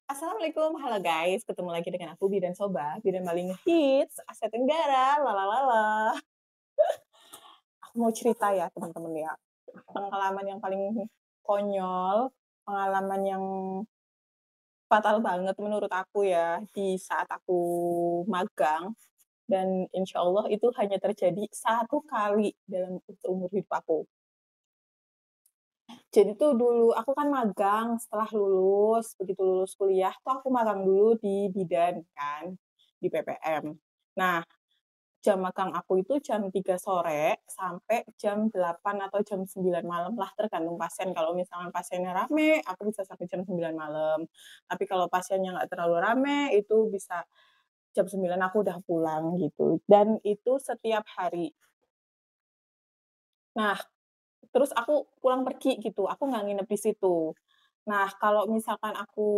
Assalamualaikum, halo guys, ketemu lagi dengan aku Bidan Soba, bidan paling hits Asia Tenggara, lalalala. Aku mau cerita ya teman-teman ya, pengalaman yang paling konyol, pengalaman yang fatal banget menurut aku ya, di saat aku magang, dan insya Allah itu hanya terjadi satu kali dalam seumur hidup aku. Jadi tuh dulu aku kan magang setelah lulus, begitu lulus kuliah tuh aku magang dulu di bidan kan, di PPM. Nah, jam magang aku itu jam 3 sore sampai jam 8 atau jam 9 malam lah, tergantung pasien. Kalau misalnya pasiennya rame, aku bisa sampai jam 9 malam. Tapi kalau pasiennya nggak terlalu rame, itu bisa jam 9 aku udah pulang gitu. Dan itu setiap hari. Nah, terus aku pulang pergi gitu, aku nggak nginep di situ. Nah, kalau misalkan aku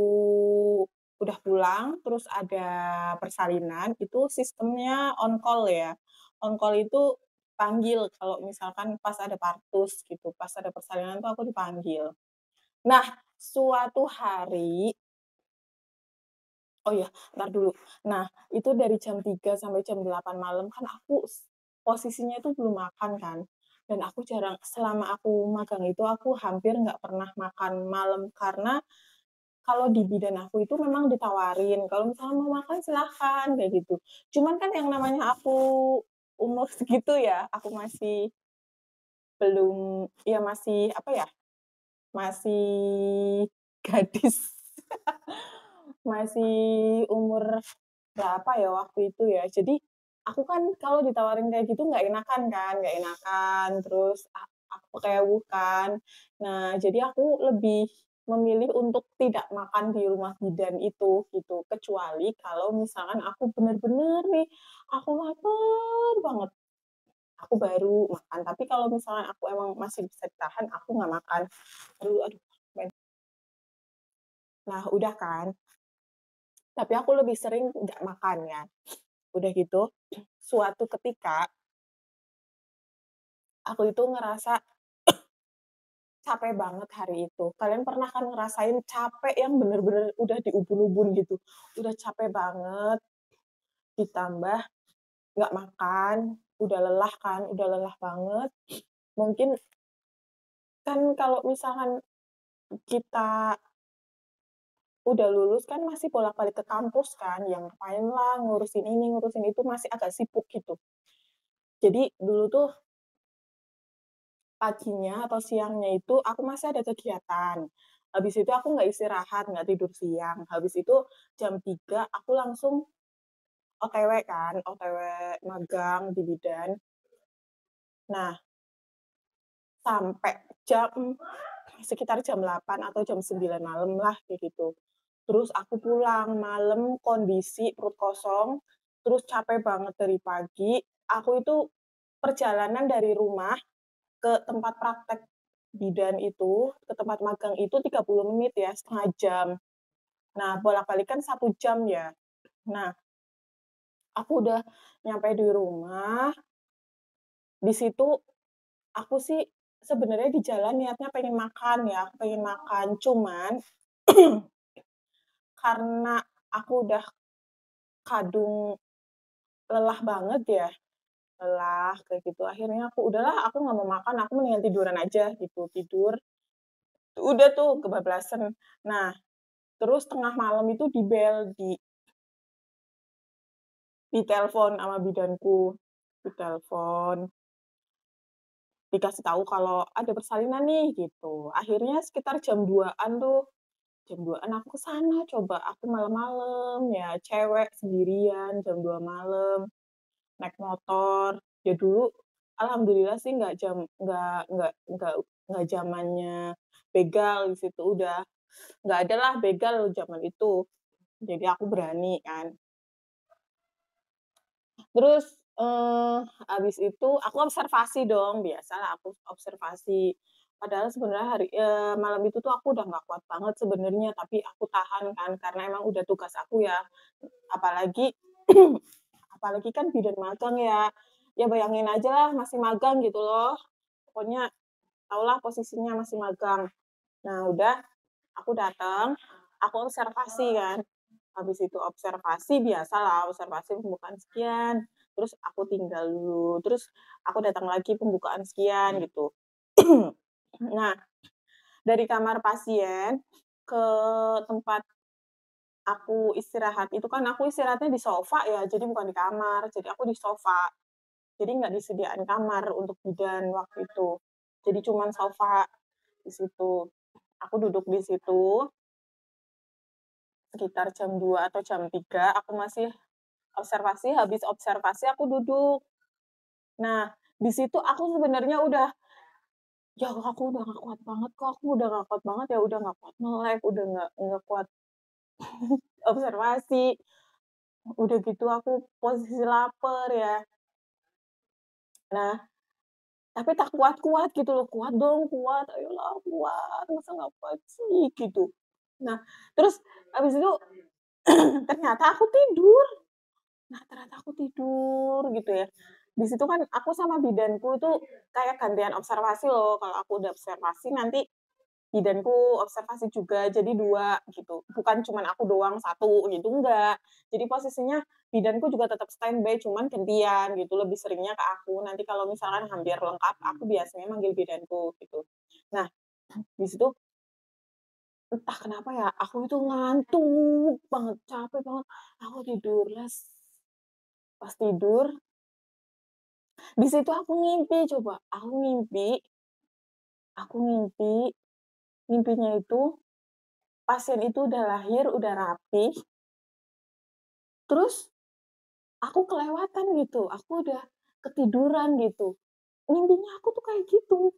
udah pulang, terus ada persalinan, itu sistemnya on call ya. On call itu panggil kalau misalkan pas ada partus gitu, pas ada persalinan tuh aku dipanggil. Nah, suatu hari oh iya, entar dulu. Nah, itu dari jam 3 sampai jam 8 malam kan aku posisinya itu belum makan kan, dan aku jarang selama aku magang itu aku hampir nggak pernah makan malam karena kalau di bidan aku itu memang ditawarin, kalau misalnya mau makan silahkan, kayak gitu. Cuman kan yang namanya aku umur segitu ya, aku masih belum ya masih apa ya, masih gadis, masih umur berapa ya waktu itu ya. Jadi aku kan kalau ditawarin kayak gitu nggak enakan kan, nggak enakan, terus aku kewuh kan. Nah, jadi aku lebih memilih untuk tidak makan di rumah bidan itu, gitu. Kecuali kalau misalkan aku bener-bener nih, aku lapar banget, aku baru makan. Tapi kalau misalnya aku emang masih bisa ditahan, aku nggak makan. Aduh aduh, nah udah kan, tapi aku lebih sering nggak makan ya. Udah gitu, suatu ketika aku itu ngerasa capek banget hari itu. Kalian pernah kan ngerasain capek yang bener-bener udah di ubun-ubun gitu, udah capek banget, ditambah nggak makan, udah lelah kan, udah lelah banget. Mungkin kan kalau misalkan kita udah lulus kan masih bolak-balik ke kampus kan, yang ngapain lah ngurusin ini, ngurusin itu, masih agak sibuk gitu. Jadi dulu tuh paginya atau siangnya itu aku masih ada kegiatan. Habis itu aku nggak istirahat, nggak tidur siang. Habis itu jam 3 aku langsung OTW kan, OTW magang di bidan. Nah, sampai sekitar jam 8 atau jam 9 malam lah, kayak gitu. Terus aku pulang malam kondisi perut kosong, terus capek banget dari pagi. Aku itu perjalanan dari rumah ke tempat praktek bidan itu, ke tempat magang itu 30 menit ya, setengah jam. Nah, bolak-balik kan 1 jam ya. Nah, aku udah nyampe di rumah, di situ aku sih sebenarnya di jalan niatnya pengen makan ya, pengen makan, cuman karena aku udah kadung lelah banget ya, lelah kayak gitu, akhirnya aku, "Udahlah aku nggak mau makan, aku mendingan tiduran aja," gitu, tidur. Udah tuh kebablasan. Nah, terus tengah malam itu ditelepon sama bidanku, ditelepon, dikasih tahu kalau ada persalinan nih gitu. Akhirnya sekitar jam 2-an tuh, jam 2-an aku ke sana coba, aku malam-malam ya, cewek sendirian jam 2 malam, naik motor. Ya dulu alhamdulillah sih nggak zamannya begal di situ, udah nggak ada lah begal zaman itu. Jadi aku berani kan. Terus, habis itu aku observasi dong, biasalah aku observasi. Padahal sebenarnya malam itu tuh aku udah nggak kuat banget sebenarnya, tapi aku tahan kan, karena emang udah tugas aku ya. Apalagi apalagi kan bidan magang ya, ya bayangin aja lah masih magang gitu loh. Pokoknya tahulah posisinya masih magang. Nah udah, aku datang, aku observasi kan. Habis itu observasi, biasalah observasi pembukaan sekian, terus aku tinggal dulu, terus aku datang lagi pembukaan sekian gitu. Nah, dari kamar pasien ke tempat aku istirahat itu kan aku istirahatnya di sofa ya, jadi bukan di kamar, jadi aku di sofa. Jadi nggak disediain kamar untuk bidan waktu itu. Jadi cuman sofa di situ. Aku duduk di situ sekitar jam 2 atau jam 3 aku masih observasi, habis observasi aku duduk. Nah, di situ aku sebenarnya udah, "Ya aku udah nggak kuat banget kok, aku udah nggak kuat banget ya, udah nggak kuat melek, udah nggak kuat observasi, udah gitu aku posisi lapar ya." Nah, tapi tak kuat-kuat gitu loh, "Kuat dong, kuat, ayolah kuat, masa nggak kuat sih?" Gitu. Nah, terus habis itu ternyata aku tidur. Nah, ternyata aku tidur gitu ya. Di situ kan aku sama bidanku itu kayak gantian observasi loh, kalau aku udah observasi nanti bidanku observasi juga, jadi 2 gitu. Bukan cuman aku doang satu gitu, enggak. Jadi posisinya bidanku juga tetap standby, cuman gantian gitu, lebih seringnya ke aku. Nanti kalau misalkan hampir lengkap, aku biasanya manggil bidanku gitu. Nah, di situ entah kenapa ya, aku itu ngantuk banget, capek banget, aku tidur, pas tidur, di situ aku ngimpi coba, aku ngimpi, ngimpinya itu pasien itu udah lahir, udah rapi, terus aku kelewatan gitu, aku udah ketiduran gitu. Mimpinya aku tuh kayak gitu,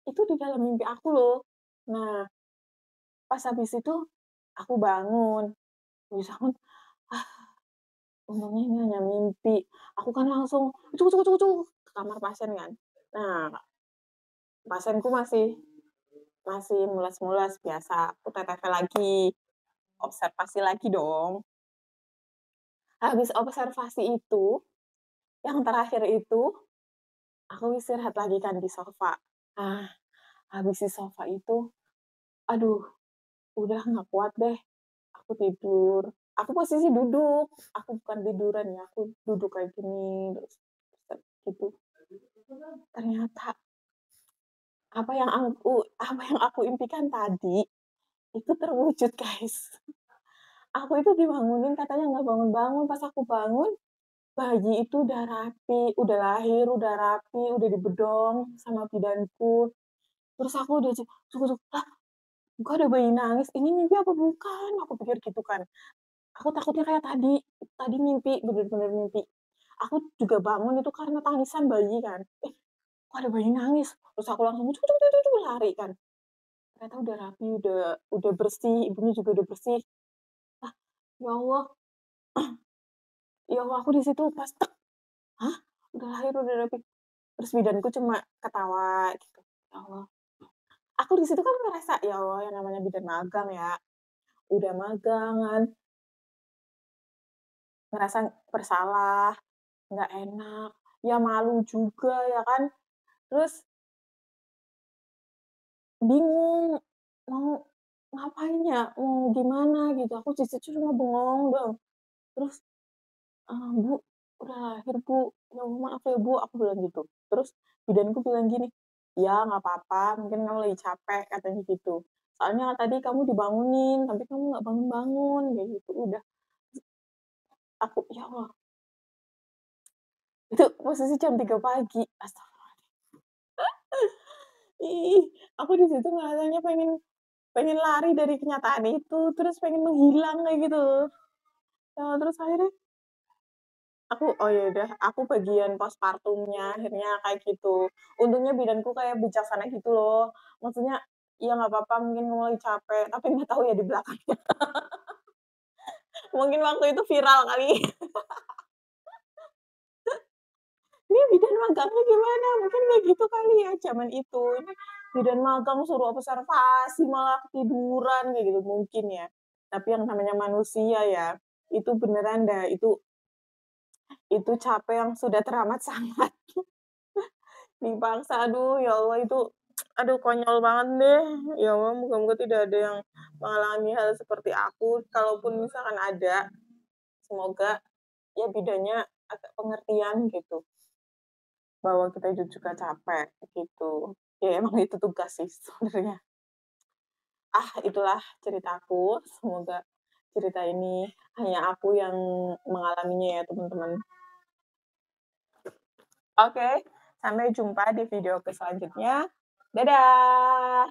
itu di dalam mimpi aku loh. Nah, pas habis itu aku bangun, habis bangun, "Ah, untungnya ini hanya mimpi." Aku kan langsung ucuk ucuk ucuk ucuk ke kamar pasien kan. Nah, pasienku masih masih mules-mules biasa, aku TTV lagi, observasi lagi dong. Habis observasi itu, yang terakhir itu, aku istirahat lagi kan di sofa. Ah, habis di sofa itu, aduh, udah nggak kuat deh, aku tidur. Aku posisi duduk, aku bukan tiduran ya, aku duduk kayak gini, terus gitu. Ternyata apa yang aku impikan tadi, itu terwujud, guys. Aku itu dibangunin katanya nggak bangun-bangun, pas aku bangun, bayi itu udah rapi, udah lahir, udah rapi, udah dibedong sama bidanku. Terus aku udah cukup, "Lah, kok ada bayi nangis? Ini mimpi apa bukan?" Aku pikir gitu kan. Aku takutnya kayak tadi mimpi, bener-bener mimpi. Aku juga bangun itu karena tangisan bayi kan. Kok ada bayi nangis? Terus aku langsung lari kan. Ternyata udah rapi, udah bersih, ibunya juga udah bersih. Ah, ya Allah, ya Allah, aku di situ pas tek, "Hah? Udah lahir, udah rapi?" Terus bidanku cuma ketawa gitu. Ya Allah, aku di situ kan ngerasa, ya Allah, yang namanya bidan magang ya, udah magang kan, ngerasa bersalah, nggak enak, ya malu juga ya kan. Terus bingung mau ngapain ya, mau gimana gitu, aku di situ cuma bengong doang. Terus, "Bu, udah lahir Bu, ya Allah maaf ya Bu," aku bilang gitu. Terus bidanku bilang gini, "Ya nggak apa-apa, mungkin kamu lagi capek," katanya gitu. "Soalnya tadi kamu dibangunin, tapi kamu nggak bangun-bangun," kayak gitu. Udah, aku ya Allah, itu posisi jam 3 pagi, ih, aku di situ ngerasanya pengen pengen lari dari kenyataan itu, terus pengen menghilang kayak gitu. Terus akhirnya oh ya udah, aku bagian postpartumnya akhirnya kayak gitu. Untungnya bidanku kayak bijaksana gitu loh, maksudnya, "Ya nggak apa-apa mungkin kamu lagi capek," tapi nggak tahu ya di belakangnya, mungkin waktu itu viral kali, "Ini bidan magangnya gimana?" Mungkin kayak gitu kali ya zaman itu, "Ini bidan magang suruh observasi malah ketiduran," kayak gitu mungkin ya. Tapi yang namanya manusia ya, itu beneran dah, itu capek yang sudah teramat sangat dipaksa, aduh ya Allah itu Aduh konyol banget deh, ya Allah moga-moga tidak ada yang mengalami hal seperti aku, kalaupun misalkan ada, semoga ya bidanya agak pengertian gitu, bahwa kita itu juga capek gitu. Ya emang itu tugas sih sebenarnya. Itulah ceritaku, semoga cerita ini hanya aku yang mengalaminya ya teman-teman. Oke, sampai jumpa di video selanjutnya. Dadah.